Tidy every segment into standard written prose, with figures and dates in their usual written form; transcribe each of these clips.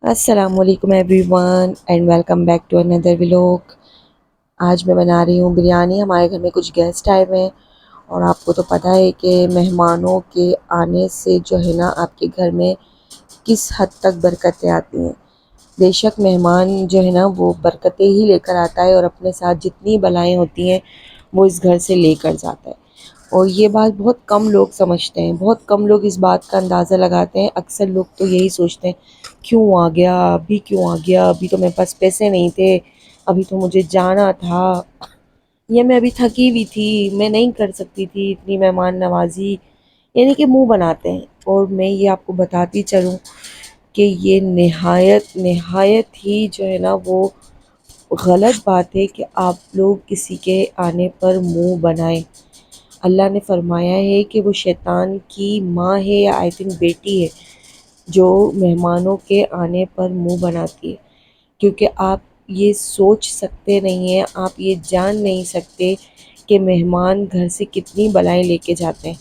السلام علیکم everyone and welcome back to another vlog. آج میں بنا رہی ہوں بریانی۔ ہمارے گھر میں کچھ گیسٹ آئے ہوئے ہیں اور آپ کو تو پتہ ہے کہ مہمانوں کے آنے سے جو ہے نا آپ کے گھر میں کس حد تک برکتیں آتی ہیں۔ بے شک مہمان جو ہے نا وہ برکتیں ہی لے کر آتا ہے اور اپنے ساتھ جتنی بلائیں ہوتی ہیں وہ اس گھر سے لے کر جاتا ہے، اور یہ بات بہت کم لوگ سمجھتے ہیں، بہت کم لوگ اس بات کا اندازہ لگاتے ہیں۔ اکثر لوگ تو یہی سوچتے ہیں کیوں آ گیا، ابھی کیوں آ گیا، ابھی تو میرے پاس پیسے نہیں تھے، ابھی تو مجھے جانا تھا، یا میں ابھی تھکی ہوئی تھی، میں نہیں کر سکتی تھی اتنی مہمان نوازی، یعنی کہ منہ بناتے ہیں۔ اور میں یہ آپ کو بتاتی چلوں کہ یہ نہایت نہایت ہی جو ہے نا وہ غلط بات ہے کہ آپ لوگ کسی کے آنے پر منہ بنائیں۔ اللہ نے فرمایا ہے کہ وہ شیطان کی ماں ہے یا آئی تھنک بیٹی ہے جو مہمانوں کے آنے پر منہ بناتی ہے، کیونکہ آپ یہ سوچ سکتے نہیں ہیں، آپ یہ جان نہیں سکتے کہ مہمان گھر سے کتنی بلائیں لے کے جاتے ہیں۔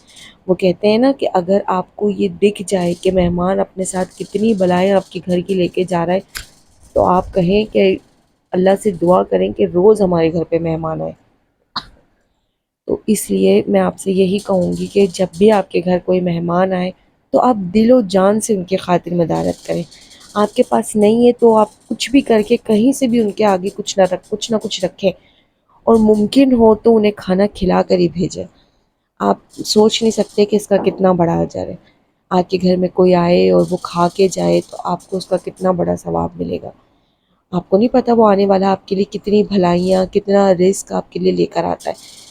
وہ کہتے ہیں نا کہ اگر آپ کو یہ دکھ جائے کہ مہمان اپنے ساتھ کتنی بلائیں آپ کے گھر کی لے کے جا رہا ہے، تو آپ کہیں کہ اللہ سے دعا کریں کہ روز ہمارے گھر پہ مہمان آئے۔ تو اس لیے میں آپ سے یہی کہوں گی کہ جب بھی آپ کے گھر کوئی مہمان آئے تو آپ دل و جان سے ان کی خاطر مدارت کریں۔ آپ کے پاس نہیں ہے تو آپ کچھ بھی کر کے کہیں سے بھی ان کے آگے کچھ نہ کچھ رکھیں، اور ممکن ہو تو انہیں کھانا کھلا کر ہی بھیجیں۔ آپ سوچ نہیں سکتے کہ اس کا کتنا بڑا اجر ہے۔ آپ کے گھر میں کوئی آئے اور وہ کھا کے جائے تو آپ کو اس کا کتنا بڑا ثواب ملے گا۔ آپ کو نہیں پتہ وہ آنے والا آپ کے لیے کتنی بھلائیاں، کتنا رزق آپ کے لیے لے کر آتا ہے۔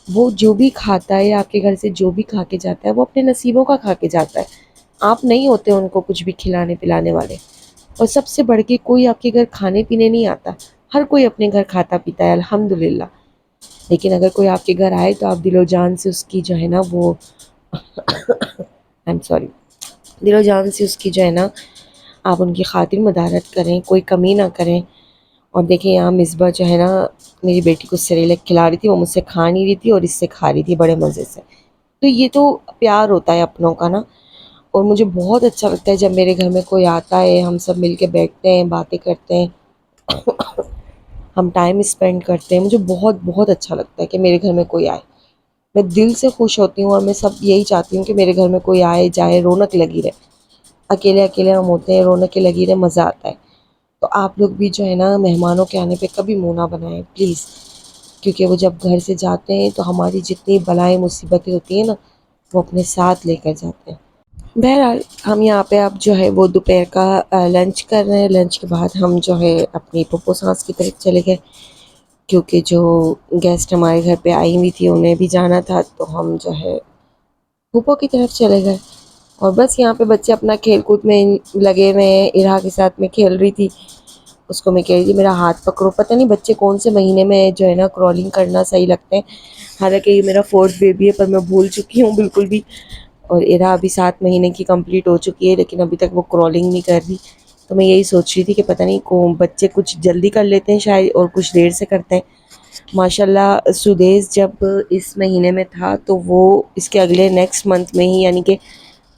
وہ جو بھی کھاتا ہے آپ کے گھر سے جو بھی کھا کے جاتا ہے وہ اپنے نصیبوں کا کھا کے جاتا ہے۔ آپ نہیں ہوتے ان کو کچھ بھی کھلانے پلانے والے، اور سب سے بڑھ کے کوئی آپ کے گھر کھانے پینے نہیں آتا، ہر کوئی اپنے گھر کھاتا پیتا ہے الحمدللہ۔ لیکن اگر کوئی آپ کے گھر آئے تو آپ دل و جان سے اس کی جو ہے نا وہ دل و جان سے اس کی جو ہے نا آپ ان کی خاطر مدارت کریں، کوئی کمی نہ کریں۔ اور دیکھیں یہاں مصباح جو ہے نا میری بیٹی کو سیریلک کھلا رہی تھی، وہ مجھ سے کھا نہیں رہی تھی اور اس سے کھا رہی تھی بڑے مزے سے۔ تو یہ تو پیار ہوتا ہے اپنوں کا نا۔ اور مجھے بہت اچھا لگتا ہے جب میرے گھر میں کوئی آتا ہے، ہم سب مل کے بیٹھتے ہیں، باتیں کرتے ہیں، ہم ٹائم اسپینڈ کرتے ہیں۔ مجھے بہت بہت اچھا لگتا ہے کہ میرے گھر میں کوئی آئے، میں دل سے خوش ہوتی ہوں، اور میں سب یہی چاہتی ہوں کہ میرے گھر میں کوئی آئے جائے، رونق لگی رہے۔ اکیلے اکیلے ہم ہوتے ہیں، رونقیں لگی رہے، مزہ آتا ہے۔ تو آپ لوگ بھی جو ہے نا مہمانوں کے آنے پہ کبھی منہ نہ بنائیں پلیز، کیونکہ وہ جب گھر سے جاتے ہیں تو ہماری جتنی بلائیں مصیبتیں ہوتی ہیں نا وہ اپنے ساتھ لے کر جاتے ہیں۔ بہرحال ہم یہاں پہ اب جو ہے وہ دوپہر کا لنچ کر رہے ہیں۔ لنچ کے بعد ہم جو ہے اپنی پھپھو ساس کی طرف چلے گئے، کیونکہ جو گیسٹ ہمارے گھر پہ آئی ہوئی تھی انہیں بھی جانا تھا، تو ہم جو ہے پھپھو کی طرف چلے گئے۔ اور بس یہاں پہ بچے اپنا کھیل کود میں لگے ہوئے ہیں۔ ارہا کے ساتھ میں کھیل رہی تھی، اس کو میں کہہ رہی تھی میرا ہاتھ پکڑو۔ پتہ نہیں بچے کون سے مہینے میں جو ہے نا کرالنگ کرنا صحیح لگتے ہیں، حالانکہ یہ میرا 4th بیبی ہے، پر میں بھول چکی ہوں بالکل بھی۔ اور ارہا ابھی 7 مہینے کی کمپلیٹ ہو چکی ہے لیکن ابھی تک وہ کرالنگ نہیں کر رہی۔ تو میں یہی سوچ رہی تھی کہ پتہ نہیں بچے کچھ جلدی کر لیتے ہیں شاید اور کچھ دیر سے کرتے ہیں۔ ماشاءاللہ سدیش جب اس مہینے میں تھا تو وہ اس کے اگلے نیکسٹ منتھ میں ہی یعنی کہ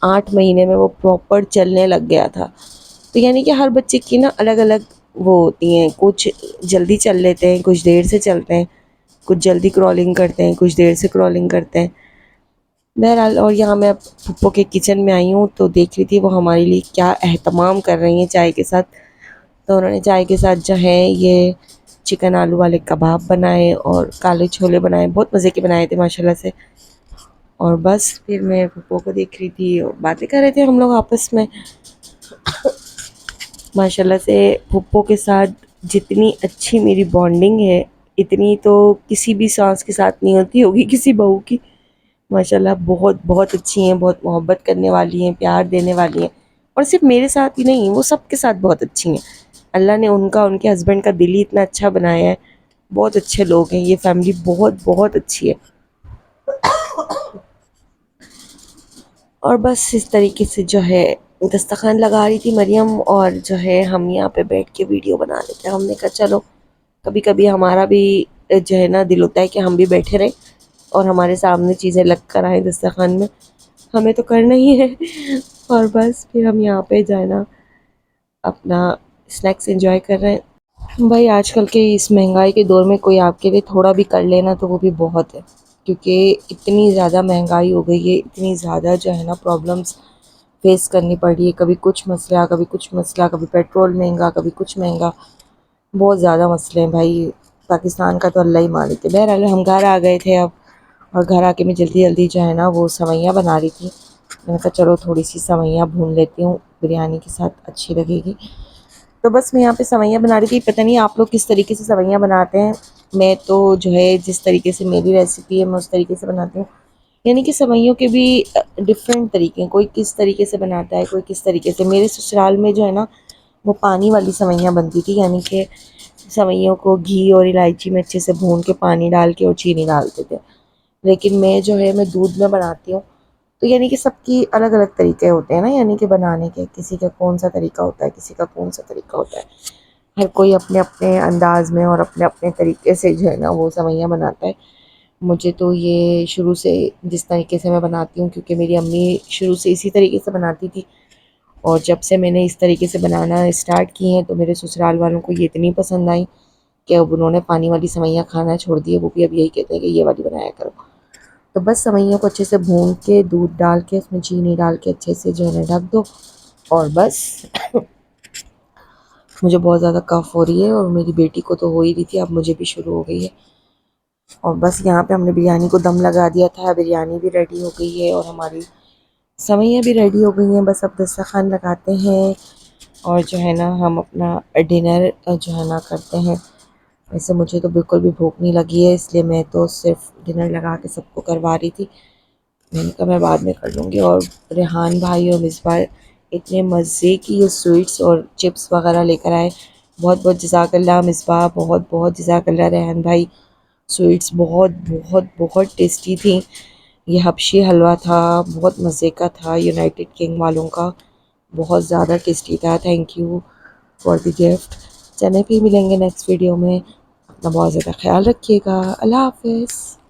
8 مہینے میں وہ پراپر چلنے لگ گیا تھا۔ تو یعنی کہ ہر بچے کی نا الگ الگ وہ ہوتی ہیں، کچھ جلدی چل لیتے ہیں، کچھ دیر سے چلتے ہیں، کچھ جلدی کرالنگ کرتے ہیں، کچھ دیر سے کرالنگ کرتے ہیں۔ بہرحال اور یہاں میں اب پھپھو کے کچن میں آئی ہوں تو دیکھ رہی تھی وہ ہمارے لیے کیا اہتمام کر رہی ہیں چائے کے ساتھ۔ تو انہوں نے چائے کے ساتھ جو ہے یہ چکن آلو والے کباب بنائے اور کالے چھولے بنائے، بہت مزے کے بنائے تھے ماشاءاللہ سے۔ اور بس پھر میں پھپھو کو دیکھ رہی تھی اور باتیں کر رہے تھے ہم لوگ آپس میں۔ ماشاءاللہ سے پھپھو کے ساتھ جتنی اچھی میری بانڈنگ ہے اتنی تو کسی بھی ساس کے ساتھ نہیں ہوتی ہوگی کسی بہو کی۔ ماشاءاللہ بہت بہت اچھی ہیں، بہت محبت کرنے والی ہیں، پیار دینے والی ہیں، اور صرف میرے ساتھ ہی نہیں وہ سب کے ساتھ بہت اچھی ہیں۔ اللہ نے ان کا، ان کے ہسبینڈ کا دل ہی اتنا اچھا بنایا ہے، بہت اچھے لوگ ہیں، یہ فیملی بہت بہت اچھی ہے۔ اور بس اس طریقے سے جو ہے دسترخوان لگا رہی تھی مریم، اور جو ہے ہم یہاں پہ بیٹھ کے ویڈیو بنا رہے تھے۔ ہم نے کہا چلو کبھی کبھی ہمارا بھی جو ہے نا دل ہوتا ہے کہ ہم بھی بیٹھے رہیں اور ہمارے سامنے چیزیں لگ کر آئیں دسترخوان میں، ہمیں تو کرنا ہی ہے۔ اور بس پھر ہم یہاں پہ جو ہے نا اپنا اسنیکس انجوائے کر رہے ہیں۔ بھائی آج کل کے اس مہنگائی کے دور میں کوئی آپ کے لیے تھوڑا بھی کر لینا تو وہ بھی بہت ہے، کیونکہ اتنی زیادہ مہنگائی ہو گئی ہے، اتنی زیادہ جو ہے نا پرابلمس فیس کرنی پڑ رہی ہے، کبھی کچھ مسئلہ، کبھی کچھ مسئلہ، کبھی پیٹرول مہنگا، کبھی کچھ مہنگا، بہت زیادہ مسئلے ہیں بھائی۔ پاکستان کا تو اللہ ہی مالک ہے۔ بہرحال ہم گھر آ گئے تھے اب، اور گھر آ کے میں جلدی جلدی جو ہے نا وہ سوئیاں بنا رہی تھی۔ میں نے کہا چلو تھوڑی سی سوئیاں بھون لیتی ہوں، بریانی کے ساتھ اچھی لگے گی۔ تو بس میں یہاں پہ سوئیاں بنا رہی تھی۔ پتہ نہیں آپ لوگ کس طریقے سے سوئیاں بناتے ہیں، میں تو جو ہے جس طریقے سے میری ریسیپی ہے میں اس طریقے سے بناتی ہوں۔ یعنی کہ سوئیوں کے بھی ڈفرینٹ طریقے ہیں، کوئی کس طریقے سے بناتا ہے، کوئی کس طریقے سے۔ میرے سسرال میں جو ہے نا وہ پانی والی سوئیاں بنتی تھی، یعنی کہ سوئیوں کو گھی اور الائچی میں اچھے سے بھون کے پانی ڈال کے اور چینی ڈالتے تھے، لیکن میں جو ہے میں دودھ میں بناتی ہوں۔ تو یعنی کہ سب کی الگ الگ طریقے ہوتے ہیں نا، یعنی کہ بنانے کے، کسی کا کون سا طریقہ ہوتا ہے، کسی کا کون سا طریقہ ہوتا ہے، ہر کوئی اپنے اپنے انداز میں اور اپنے اپنے طریقے سے جو ہے نا وہ سوئیاں بناتا ہے۔ مجھے تو یہ شروع سے جس طریقے سے میں بناتی ہوں، کیونکہ میری امی شروع سے اسی طریقے سے بناتی تھی، اور جب سے میں نے اس طریقے سے بنانا اسٹارٹ کی ہیں تو میرے سسرال والوں کو یہ اتنی پسند آئی کہ اب انہوں نے پانی والی سوئیاں کھانا چھوڑ دیے، وہ بھی اب یہی کہتے ہیں کہ یہ والی بنایا کرو۔ تو بس سوئیوں کو اچھے سے بھون کے دودھ ڈال کے اس میں چینی ڈال کے اچھے سے جو ہے نا ڈھک دو، اور بس مجھے بہت زیادہ کف ہو رہی ہے، اور میری بیٹی کو تو ہو ہی رہی تھی، اب مجھے بھی شروع ہو گئی ہے۔ اور بس یہاں پہ ہم نے بریانی کو دم لگا دیا تھا، بریانی بھی ریڈی ہو گئی ہے اور ہماری سوئیاں بھی ریڈی ہو گئی ہیں۔ بس اب دسترخوان لگاتے ہیں اور جو ہے نا ہم اپنا ڈنر جو ہے نا کرتے ہیں۔ ویسے مجھے تو بالکل بھی بھوک نہیں لگی ہے، اس لیے میں تو صرف ڈنر لگا کے سب کو کروا رہی تھی۔ میں نے کہا میں بعد میں کر لوں گی۔ اور ریحان بھائی اور مصباح اتنے مزے کی یہ سویٹس اور چپس وغیرہ لے کر آئے، بہت بہت جزاک اللہ مصباح، بہت بہت جزاک اللہ ریحان بھائی۔ سویٹس بہت بہت بہت ٹیسٹی تھیں۔ یہ حبشی حلوہ تھا، بہت مزے کا تھا، یونائٹڈ کنگ والوں کا، بہت زیادہ ٹیسٹی تھا۔ Thank you for the gift. چلیں پھر ملیں گے نیکسٹ ویڈیو میں، اپنا بہت زیادہ خیال رکھیے گا۔ اللہ حافظ۔